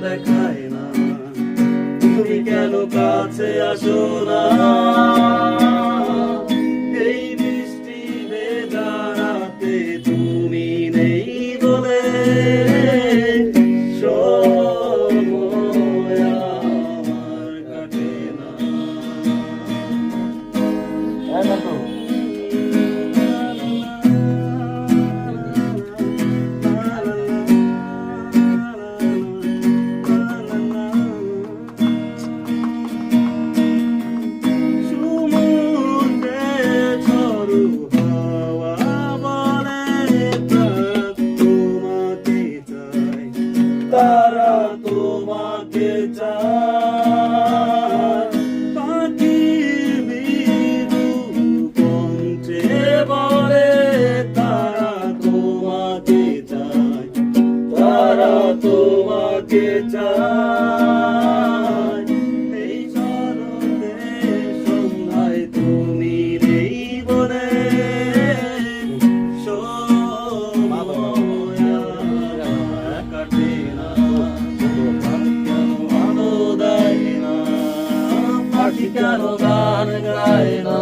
দেখায় না, তুমি কেন কাছে আসো না? এই বৃষ্টি ভেজা রাতে তুমি নেই বলে সময় আমার কাটে না। তারা তোমাকে চায়, পাখির মৃদু কণ্ঠে বলে তারা তোমাকে চায়, তারা তোমাকে চায়। এই শরতের সন্ধ্যায় তুমি নেই বলে কেন গান গায় না?